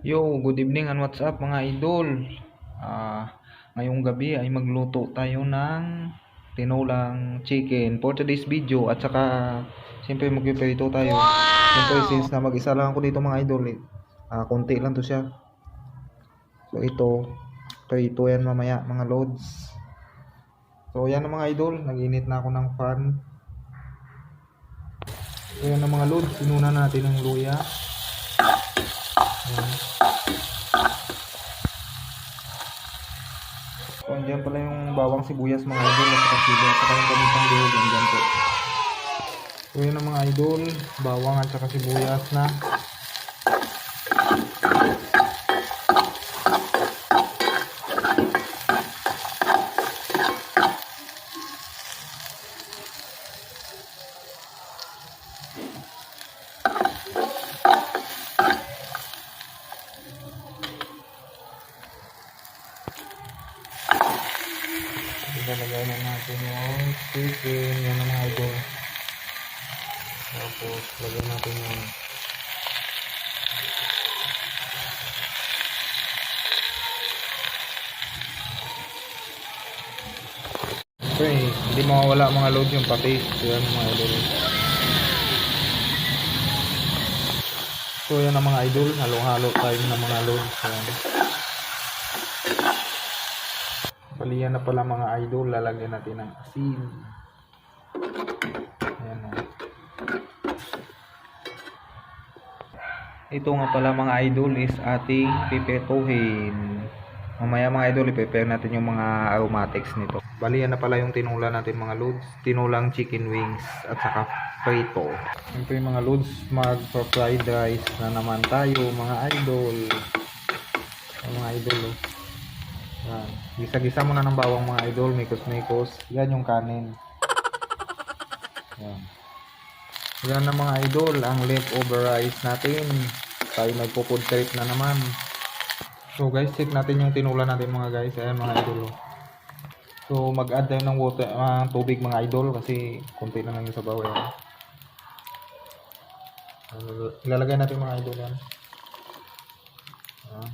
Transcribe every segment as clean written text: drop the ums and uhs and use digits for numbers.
Yo, good evening and what's up mga idol. Ngayong gabi ay magluto tayo ng tinolang chicken for today's video at saka siyempre magpiprito tayo. Siyempre since na mag-isa lang ako dito mga idol, konti lang to siya. So ito, prito yan mamaya mga loads. So yan mga idol, nag-init na ako ng fan. So yan mga loads, sinuna natin ng luya. Ayan. So, andyan pala yung bawang sibuyas mga idol at saka sibuyas at saka yung kamitang durog andyan po. So yun ang mga idol, bawang at saka sibuyas na. Ilalagay na natin yung chicken, yan ang mga idol. Tapos lagyan natin yung okay, hindi mawawala mga load yung patis. Yan mga idol. So yan ang mga idol, halo-halo tayo ng mga load. Yan. Balian na pala mga idol, lalagyan natin ng asin. Ayan o. Ito nga pala mga idol is ating pipetuhin. Mamaya mga idol, i-prepare natin yung mga aromatics nito. Balian na pala yung tinula natin mga loads. Tinulang chicken wings at saka prito. Siyempre mga loads, mag-fried rice na naman tayo mga idol. Mga idol o. Yan. Gisa-gisa muna ng bawang mga idol, mikos-mikos. Yan yung kanin. Yan. Yan na mga idol, ang leftover rice natin. Tayo magpo-food trip na naman. So guys, check natin yung tinula natin mga guys. Ayan mga idol. So mag-add tayo ng water, tubig mga idol kasi konti na lang yung sabaw. Yan. Ilalagay natin mga idol yan. Yan.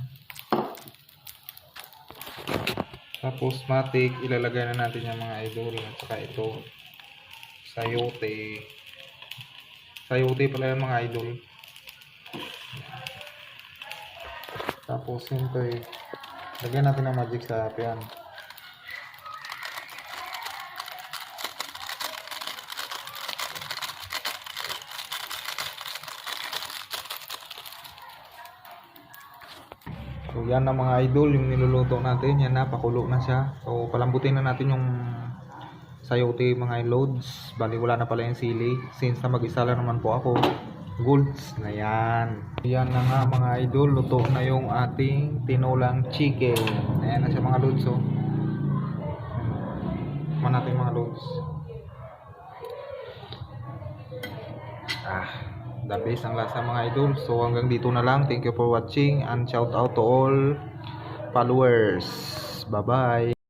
Tapos matik, ilalagay na natin yung mga idol at saka ito sayote. Sayote pala yung mga idol. Tapos siyempre lagyan natin ng magic sarap yan. So yan na mga idol, yung niluluto natin, yan na, pakulo na siya. So palambutin na natin yung sayote mga loads. Bali wala na pala yung sili, since na mag-isa lang naman po ako. Goods na yan. Yan na nga mga idol, luto na yung ating tinulang chicken. Ayan na siya mga loads. So man natin mga loads. The best ang lasa mga idol. So hanggang dito na lang. Thank you for watching and shout out to all followers. Bye bye.